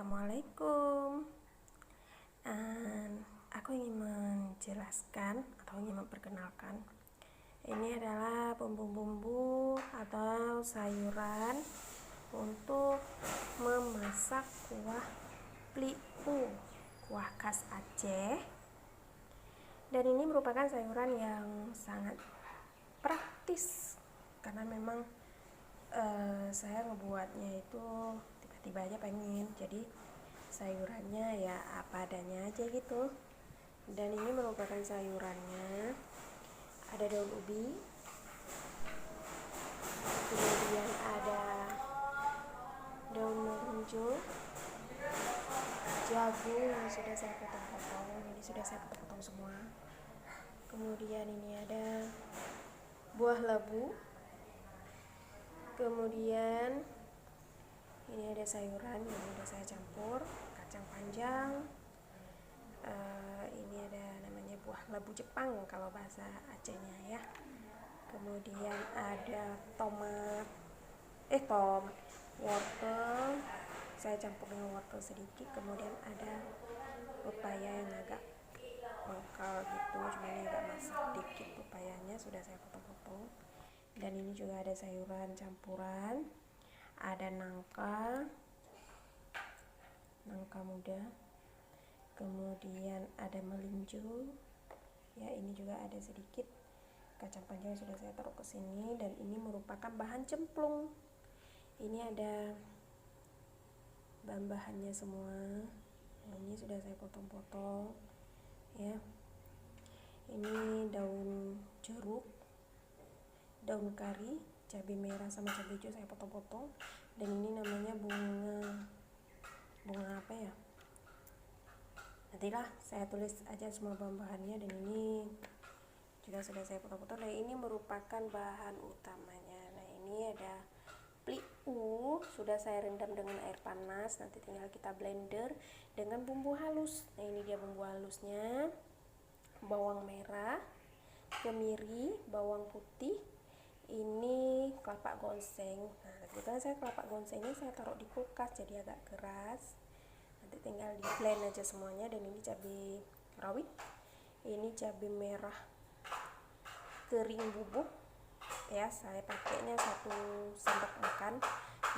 Assalamualaikum. Aku ingin menjelaskan atau ingin memperkenalkan. Ini adalah bumbu-bumbu atau sayuran untuk memasak kuah pliu, kuah khas Aceh. Dan ini merupakan sayuran yang sangat praktis karena memang saya ngebuatnya itu tiba-tiba aja pengen, jadi sayurannya ya apa adanya aja gitu. Dan ini merupakan sayurannya, ada daun ubi, kemudian ada daun melinjo, jagung yang sudah saya potong-potong, ini sudah saya potong-potong semua. Kemudian ini ada buah labu, kemudian ini ada sayuran yang udah saya campur, kacang panjang, ini ada namanya buah labu Jepang kalau bahasa Acehnya ya. Kemudian ada wortel, saya campur dengan wortel sedikit. Kemudian ada pepaya yang agak mengkal gitu, cuma ini agak masak dikit pepayanya, sudah saya potong-potong. Dan ini juga ada sayuran campuran, ada nangka muda, kemudian ada melinjo ya, ini juga ada sedikit kacang panjang sudah saya taruh ke sini. Dan ini merupakan bahan cemplung. Ini ada bahan-bahannya semua. Ini sudah saya potong-potong ya. Ini daun jeruk, daun kari, cabai merah sama cabai hijau saya potong-potong. Dan ini namanya bunga apa ya, nantilah saya tulis aja semua bahan-bahannya. Dan ini juga sudah saya potong-potong. Dan ini merupakan bahan utamanya. Nah, ini ada pliu, sudah saya rendam dengan air panas, nanti tinggal kita blender dengan bumbu halus. Nah, ini dia bumbu halusnya: bawang merah, kemiri, bawang putih, ini kelapa gonseng. Nah, kebetulan saya kelapa gonsengnya saya taruh di kulkas jadi agak keras, nanti tinggal di blend aja semuanya. Dan ini cabai rawit, ini cabai merah kering bubuk ya, saya pakainya 1 sendok makan.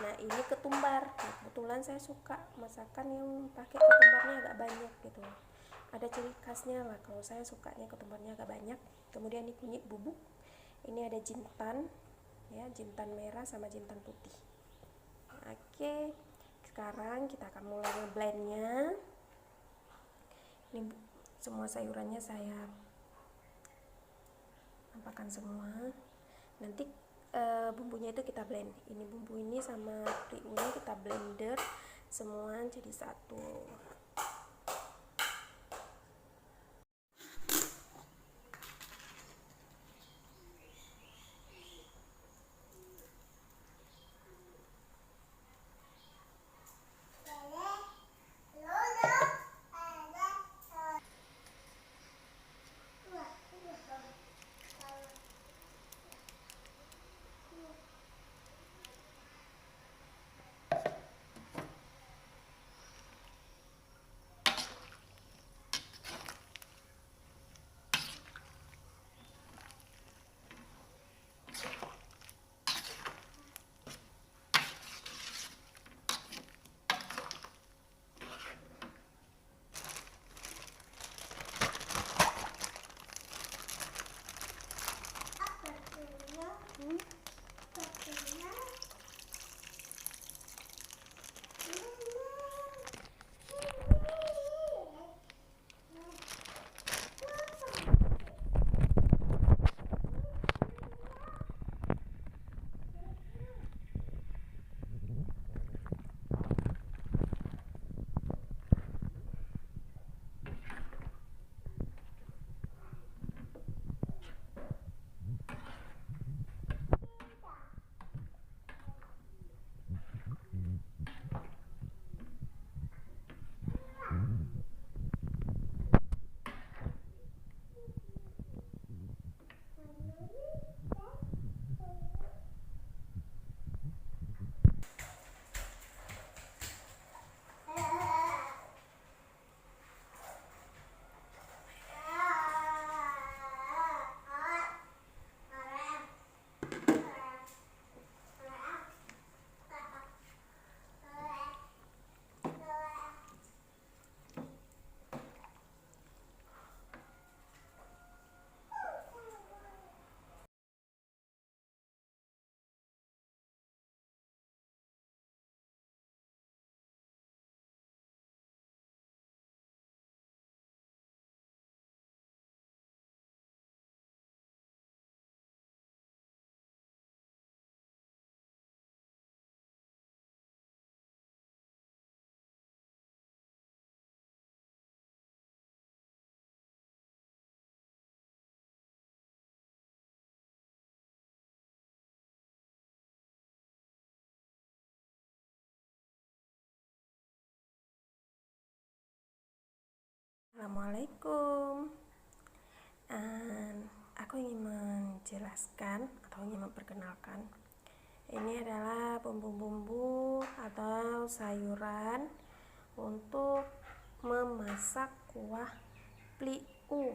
Nah, ini ketumbar. Nah, kebetulan saya suka masakan yang pakai ketumbarnya agak banyak gitu, ada ciri khasnya lah. Kalau saya sukanya ketumbarnya agak banyak. Kemudian ini kunyit bubuk, ini ada jintan ya, jintan merah sama jintan putih. Oke, sekarang kita akan mulai ngeblendnya. Ini semua sayurannya saya tampakkan semua. Nanti bumbunya itu kita blend. Ini bumbu ini sama pliunya kita blender semua jadi satu. Assalamualaikum. Aku ingin menjelaskan atau ingin memperkenalkan, ini adalah bumbu-bumbu atau sayuran untuk memasak kuah pliu,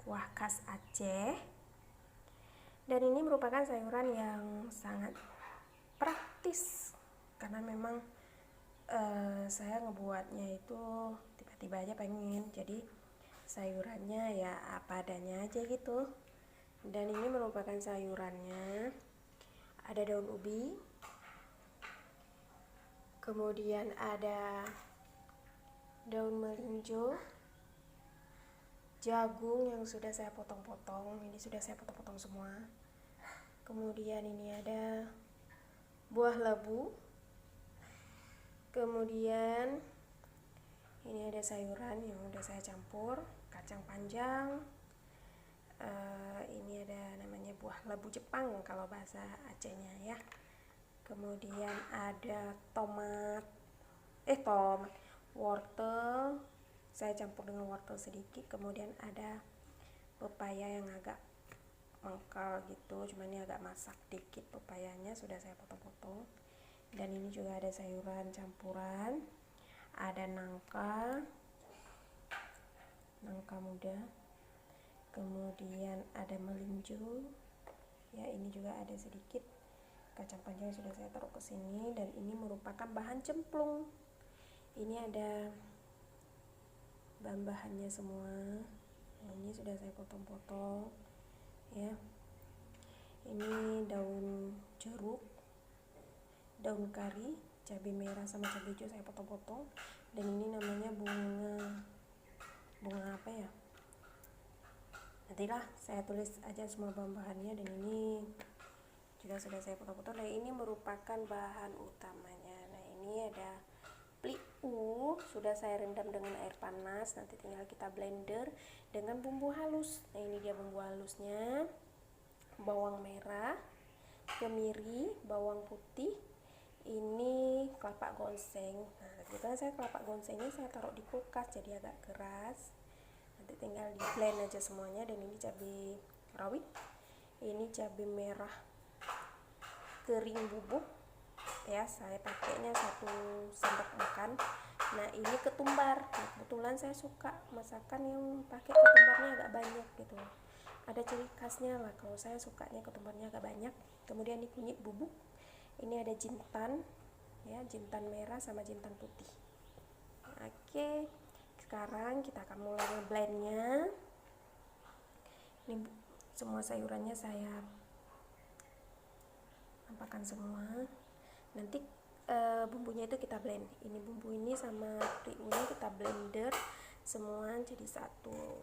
kuah khas Aceh. Dan ini merupakan sayuran yang sangat praktis karena memang saya ngebuatnya itu tiba-tiba aja pengen, jadi sayurannya ya apa adanya aja gitu. Dan ini merupakan sayurannya, ada daun ubi, kemudian ada daun melinjo, jagung yang sudah saya potong-potong, ini sudah saya potong-potong semua. Kemudian ini ada buah lebu, kemudian ini ada sayuran yang udah saya campur, kacang panjang, ini ada namanya buah lebu Jepang kalau bahasa Acehnya ya. Kemudian ada wortel, saya campur dengan wortel sedikit. Kemudian ada pepaya yang agak mengkal gitu, cuman ini agak masak dikit pepayanya, sudah saya potong-potong. Dan ini juga ada sayuran campuran, ada nangka muda, kemudian ada melinjo ya, ini juga ada sedikit kacang panjang sudah saya taruh ke sini. Dan ini merupakan bahan cemplung, ini ada bahan-bahannya semua. Nah, ini sudah saya potong-potong ya. Ini daun jeruk, daun kari, cabai merah sama cabai hijau saya potong-potong. Dan ini namanya bunga apa ya, nantilah saya tulis aja semua bahan-bahannya. Dan ini juga sudah saya potong-potong. Nah, ini merupakan bahan utamanya. Nah, ini ada pliu, sudah saya rendam dengan air panas, nanti tinggal kita blender dengan bumbu halus. Nah, ini dia bumbu halusnya: bawang merah, kemiri, bawang putih, ini kelapa gonseng. Nah, kebetulan saya kelapa gonsengnya saya taruh di kulkas jadi agak keras, nanti tinggal di blend aja semuanya. Dan ini cabai rawit, ini cabai merah kering bubuk ya, saya pakainya 1 sendok makan. Nah, ini ketumbar. Nah, kebetulan saya suka masakan yang pakai ketumbarnya agak banyak gitu, ada ciri khasnya lah. Kalau saya sukanya ketumbarnya agak banyak. Kemudian ini kunyit bubuk, ini ada jintan ya, jintan merah sama jintan putih. Oke, sekarang kita akan mulai ngeblendnya. Ini semua sayurannya saya tampakkan semua, nanti bumbunya itu kita blend. Ini bumbu ini sama pliunya kita blender semua jadi satu.